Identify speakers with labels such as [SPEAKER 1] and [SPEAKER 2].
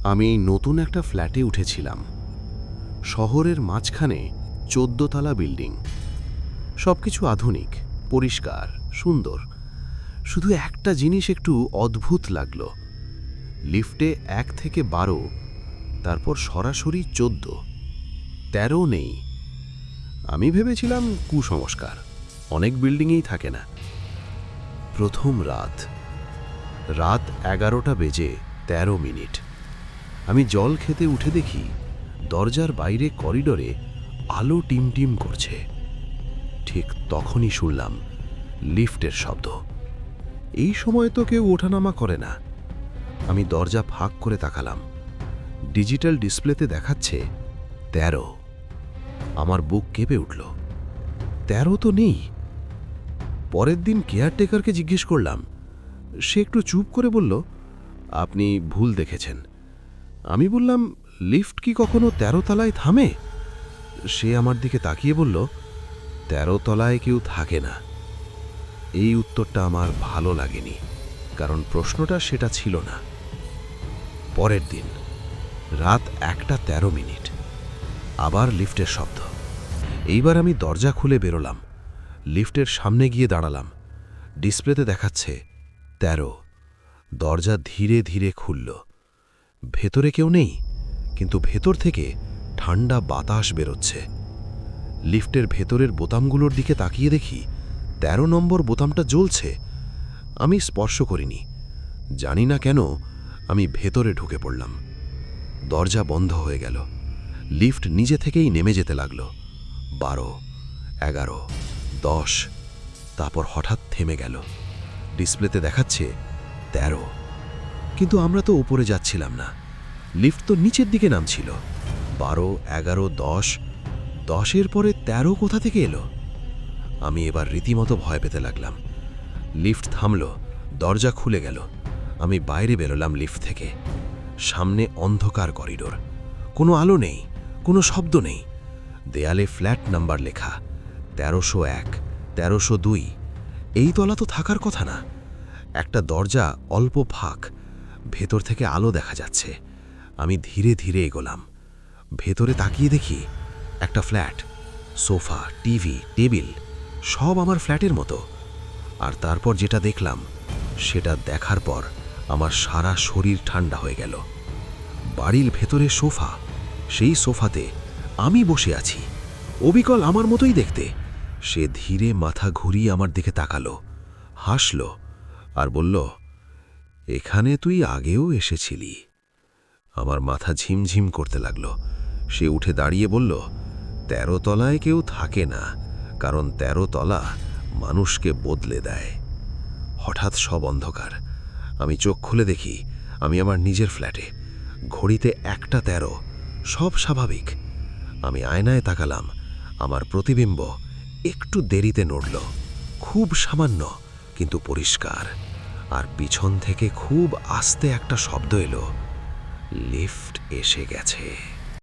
[SPEAKER 1] আমি নতুন একটা ফ্ল্যাটে উঠেছিলাম। শহরের মাঝখানে 14 তলা বিল্ডিং। সবকিছু আধুনিক, পরিষ্কার, সুন্দর। শুধু একটা জিনিস একটু অদ্ভুত লাগলো। লিফটে 1 থেকে 12, তারপর সরাসরি 14, 13 নেই। আমি ভেবেছিলাম কুসংস্কার, অনেক বিল্ডিংয়েই থাকে না। প্রথম রাত 11টা বেজে 13 মিনিট। আমি জল খেতে উঠে দেখি দরজার বাইরে করিডোরে আলো টিমটিম করছে। ঠিক তখনই শুনলাম লিফটের শব্দ। এই সময় তো কেউ ওঠানামা করে না। আমি দরজা ফাঁক করে তাকালাম। ডিজিটাল ডিসপ্লেতে দেখাচ্ছে 13। আমার বুক কেঁপে উঠল। 13 তো নেই। পরের দিন কেয়ারটেকারকে জিজ্ঞেস করলাম। সে একটু চুপ করে বলল, আপনি ভুল দেখেছেন। আমি বললাম, লিফট কি কখনো 13 তলায় থামে? সে আমার দিকে তাকিয়ে বলল, 13 তলায় কেউ থাকে না। এই উত্তরটা আমার ভালো লাগেনি, কারণ প্রশ্নটা সেটা ছিল না। পরের দিন রাত 1টা 13 মিনিট, আবার লিফটের শব্দ। এইবার আমি দরজা খুলে বেরোলাম। লিফটের সামনে গিয়ে দাঁড়ালাম। ডিসপ্লেতে দেখাচ্ছে 13। দরজা ধীরে ধীরে খুলল। ভেতরে কেউ নেই, কিন্তু ভেতর থেকে ঠান্ডা বাতাস বেরোচ্ছে। লিফটের ভেতরের বোতামগুলোর দিকে তাকিয়ে দেখি 13 নম্বর বোতামটা জ্বলছে। আমি স্পর্শ করিনি। জানি না কেন আমি ভেতরে ঢুকে পড়লাম। দরজা বন্ধ হয়ে গেল। লিফট নিজে থেকেই নেমে যেতে লাগল। 12, 11, 10, তারপর হঠাৎ থেমে গেল। ডিসপ্লেতে দেখাচ্ছে 13। কিন্তু আমরা তো উপরে যাচ্ছিলাম না, লিফট তো নিচের দিকে নামছিল। 12, 11, 10, 10-এর পরে 13 কোথা থেকে এলো? আমি এবার রীতিমতো ভয় পেতে লাগলাম। লিফট থামল, দরজা খুলে গেল। আমি বাইরে বেরোলাম লিফট থেকে। সামনে অন্ধকার করিডোর, কোনো আলো নেই, কোনো শব্দ নেই। দেয়ালে ফ্ল্যাট নাম্বার লেখা 1301, 1302। এই তলা তো থাকার কথা না। একটা দরজা অল্প ফাঁক, ভেতর থেকে আলো দেখা যাচ্ছে। আমি ধীরে ধীরে এগোলাম। ভেতরে তাকিয়ে দেখি একটা ফ্ল্যাট, সোফা, টিভি, টেবিল, সব আমার ফ্ল্যাটের মতো। আর তারপর যেটা দেখলাম, সেটা দেখার পর আমার সারা শরীর ঠান্ডা হয়ে গেল। বাড়ির ভেতরে সোফা, সেই সোফাতে আমি বসে আছি। অবিকল আমার মতোই দেখতে। সে ধীরে মাথা ঘুরিয়ে আমার দিকে তাকালো, হাসল আর বলল, এখানে তুই আগেও এসেছিলি। আমার মাথা ঝিমঝিম করতে লাগল। সে উঠে দাঁড়িয়ে বলল, 13 তলায় কেউ থাকে না, কারণ 13 তলা মানুষকে বদলে দেয়। হঠাৎ সব অন্ধকার। আমি চোখ খুলে দেখি আমি আমার নিজের ফ্ল্যাটে। ঘড়িতে 1টা 13, সব স্বাভাবিক। আমি আয়নায় তাকালাম। আমার প্রতিবিম্ব একটু দেরিতে নড়ল, খুব সামান্য কিন্তু পরিষ্কার। আর পিছন থেকে খুব আস্তে একটা শব্দ এলো, লিফট এসে গেছে।